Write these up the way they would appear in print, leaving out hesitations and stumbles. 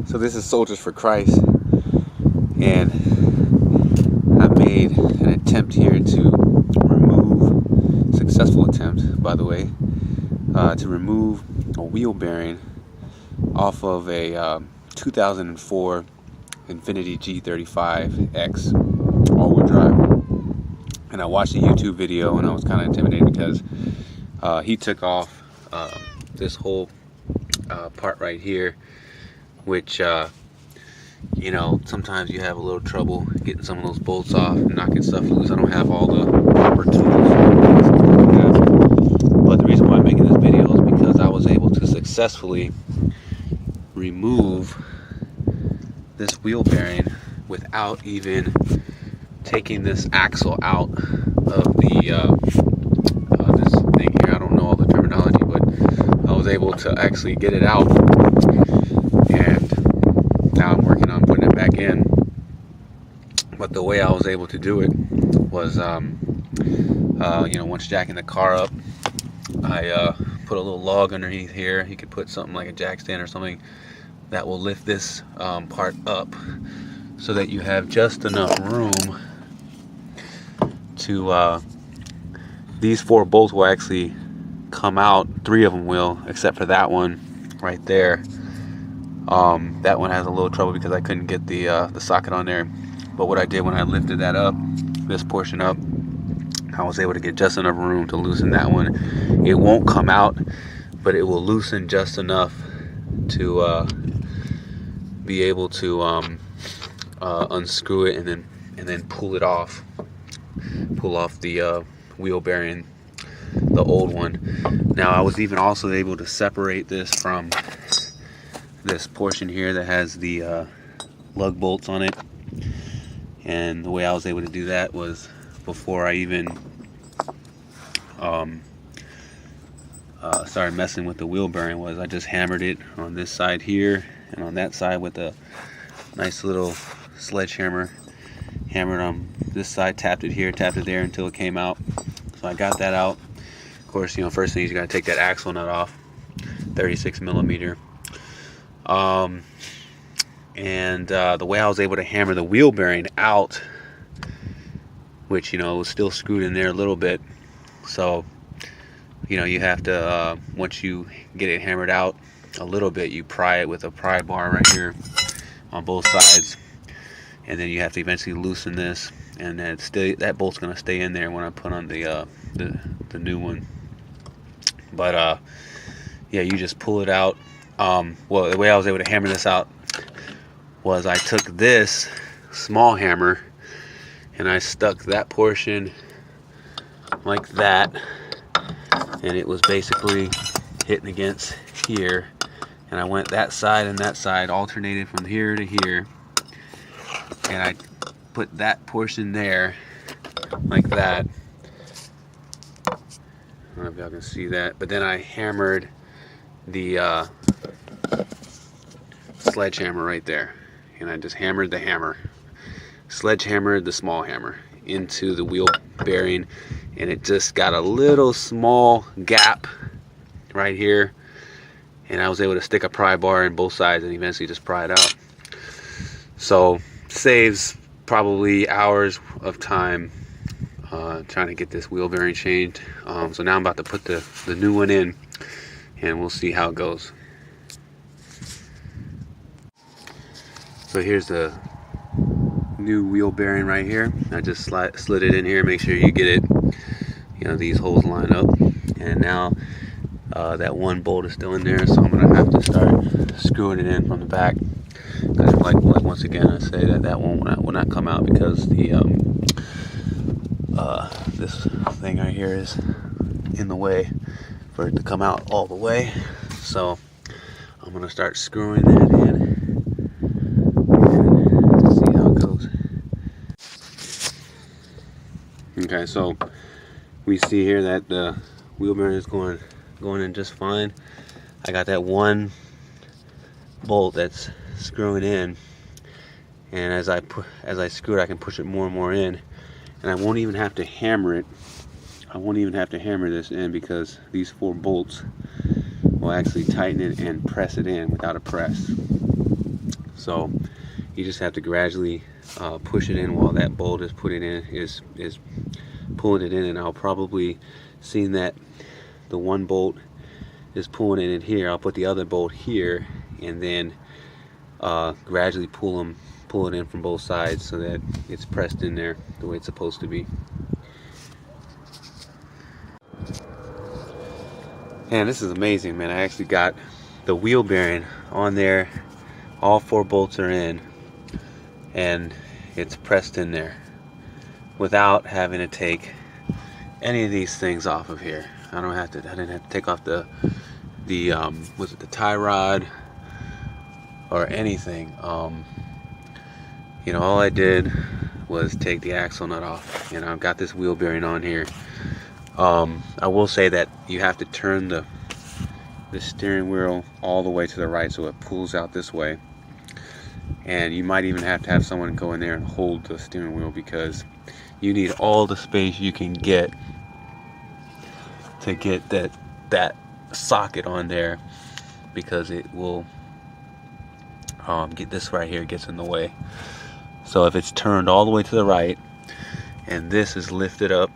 So this is Soldiers for Christ, and I made an attempt here to remove, successful attempt by the way, to remove a wheel bearing off of a 2004 Infiniti G35X all-wheel drive. And I watched a YouTube video and I was kind of intimidated because he took off this whole part right here, which you know, sometimes you have a little trouble getting some of those bolts off and knocking stuff loose. I don't have all the proper tools, but the reason why I'm making this video is because I was able to successfully remove this wheel bearing without even taking this axle out of the this thing here. I don't know all the terminology, but I was able to actually get it out, and now I'm working on putting it back in. But the way I was able to do it was, you know, once jacking the car up, I put a little log underneath here. You could put something like a jack stand or something that will lift this part up so that you have just enough room to, these 4 bolts will actually come out. 3 of them will, except for that one right there. That one has a little trouble because I couldn't get the socket on there. But what I did when I lifted that up, this portion up, I was able to get just enough room to loosen that one. It won't come out, but it will loosen just enough to be able to unscrew it and then pull it off. Pull off the wheel bearing, the old one. Now I was even also able to separate this from this portion here that has the lug bolts on it. And the way I was able to do that was before I even started messing with the wheel bearing, was I just hammered it on this side here and on that side with a nice little sledgehammer. Hammered on this side, tapped it here, tapped it there until it came out. So I got that out. Of course, you know, first thing is you got to take that axle nut off, 36 millimeter. And the way I was able to hammer the wheel bearing out, which, you know, was still screwed in there a little bit. So, you know, you have to, once you get it hammered out a little bit, you pry it with a pry bar right here on both sides. And then you have to eventually loosen this, and then that bolt's gonna stay in there when I put on the new one. But yeah, you just pull it out. Well, the way I was able to hammer this out was I took this small hammer and I stuck that portion like that, and it was basically hitting against here, and I went that side and that side, alternated from here to here. And I put that portion there like that. I don't know if y'all can see that, but then I hammered the sledgehammer right there, and I just hammered the hammer, sledgehammered the small hammer into the wheel bearing, and it just got a little small gap right here, and I was able to stick a pry bar in both sides and eventually just pry it out. So saves probably hours of time trying to get this wheel bearing changed. So now I'm about to put the new one in, and we'll see how it goes. So here's the new wheel bearing right here. I just slid it in here. Make sure you get it, you know, these holes line up. And now that one bolt is still in there, so I'm gonna have to start screwing it in from the back. Because like once again, I say that will not come out because the this thing right here is in the way for it to come out all the way. So I'm gonna start screwing that in and see how it goes. Okay, so we see here that the wheel bearing is going in just fine. I got that one bolt that's screwing in, and as I screw it, I can push it more and more in, and I won't even have to hammer it. I won't even have to hammer this in because these 4 bolts will actually tighten it and press it in without a press. So you just have to gradually push it in while that bolt is putting in is pulling it in. And I'll probably, seeing that the one bolt is pulling it in here, I'll put the other bolt here and then gradually pull it in from both sides so that it's pressed in there the way it's supposed to be. And this is amazing, man. I actually got the wheel bearing on there. All 4 bolts are in and it's pressed in there without having to take any of these things off of here. I didn't have to take off the was it the tie rod or anything. You know, all I did was take the axle nut off, and I've got this wheel bearing on here. I will say that you have to turn the steering wheel all the way to the right so it pulls out this way, and you might even have to have someone go in there and hold the steering wheel because you need all the space you can get to get that socket on there, because it will get this right here gets in the way. So if it's turned all the way to the right and this is lifted up,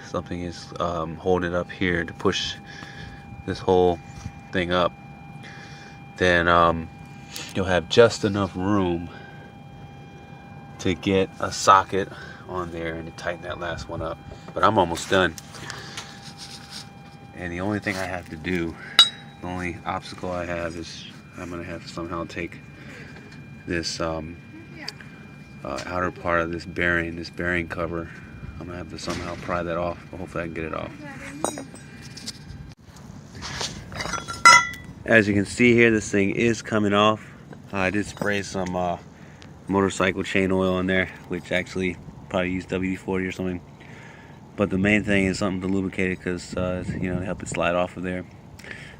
something is holding it up here to push this whole thing up, then you'll have just enough room to get a socket on there and to tighten that last one up. But I'm almost done, and the only thing I have to do, the only obstacle I have is I'm gonna have to somehow take this outer part of this bearing cover. I'm gonna have to somehow pry that off, but hopefully I can get it off. As you can see here, this thing is coming off. I did spray some motorcycle chain oil in there, which actually probably used WD-40 or something. But the main thing is something to lubricate it, because you know, to help it slide off of there.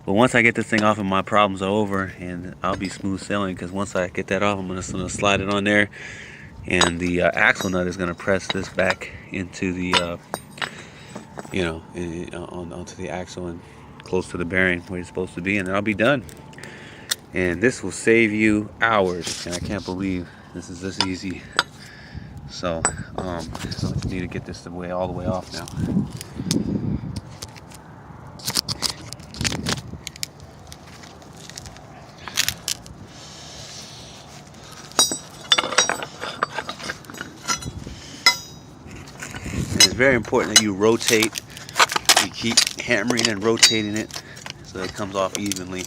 But once I get this thing off and my problems are over, and I'll be smooth sailing, because once I get that off, I'm just gonna slide it on there, and the axle nut is gonna press this back into the you know, onto the axle and close to the bearing where it's supposed to be, and then I'll be done. And this will save you hours, and I can't believe this is this easy. So I just need to get this all the way off now. And it's very important that you rotate. You keep hammering and rotating it so it comes off evenly.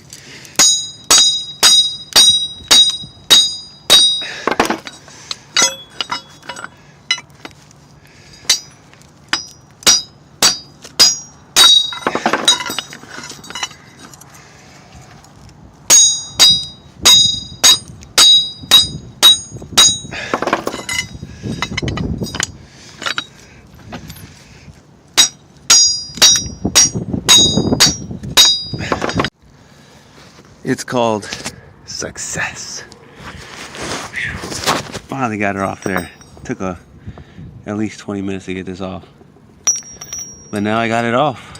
It's called success. Finally got it off there. Took at least 20 minutes to get this off, but now I got it off.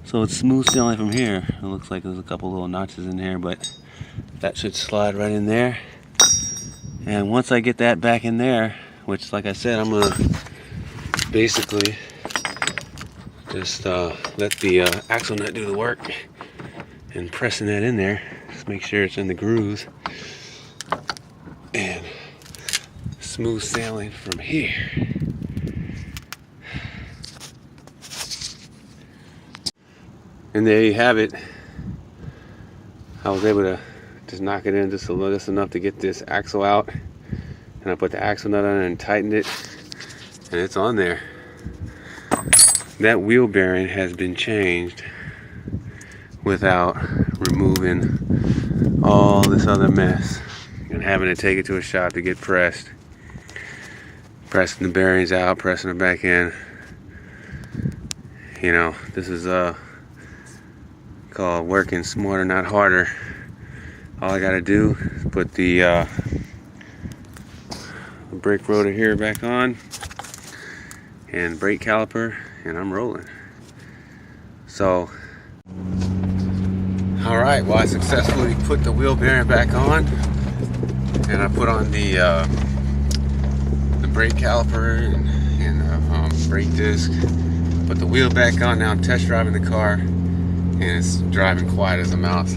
So it's smooth sailing from here. It looks like there's a couple little notches in there, but that should slide right in there. And once I get that back in there, which, like I said, I'm gonna basically just let the axle nut do the work. And pressing that in there, just make sure it's in the grooves, and smooth sailing from here. And there you have it. I was able to just knock it in just enough to get this axle out, and I put the axle nut on it and tightened it, and it's on there. That wheel bearing has been changed without removing all this other mess and having to take it to a shop to get pressed. Pressing the bearings out, pressing them back in. You know, this is called working smarter, not harder. All I gotta do is put the brake rotor here back on and brake caliper, and I'm rolling. So alright, well, I successfully put the wheel bearing back on. and I put on the brake caliper and brake disc. Put the wheel back on. Now I'm test driving the car, and it's driving quiet as a mouse.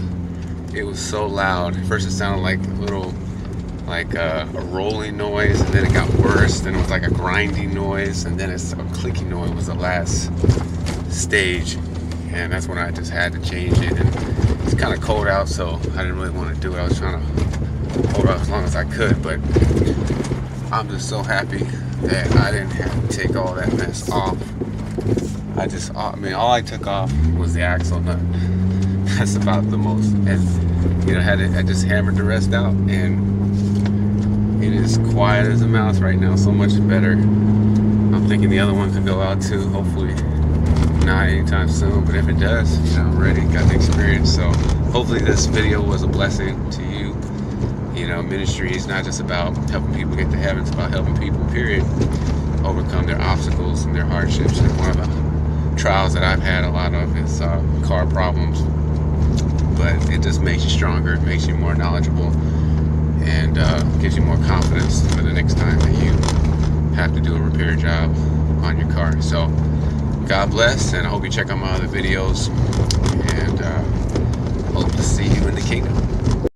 It was so loud. First it sounded like a little, like a rolling noise, and then it got worse. Then it was like a grinding noise, and then it's a clicking noise was the last stage, and that's when I just had to change it. And it's kind of cold out, so I didn't really want to do it. I was trying to hold out as long as I could, but I'm just so happy that I didn't have to take all that mess off. I mean, all I took off was the axle nut. That's about the most. And you know, I just hammered the rest out, and it is quiet as a mouse right now. So much better. I'm thinking the other one could go out too. Hopefully not anytime soon, but if it does, you know, I'm ready. Got the experience. So hopefully this video was a blessing to you. You know, ministry is not just about helping people get to heaven. It's about helping people, period, overcome their obstacles and their hardships. And one of the trials that I've had a lot of is car problems, but it just makes you stronger. It makes you more knowledgeable, and gives you more confidence for the next time that you have to do a repair job on your car. So God bless, and I hope you check out my other videos, and hope to see you in the kingdom.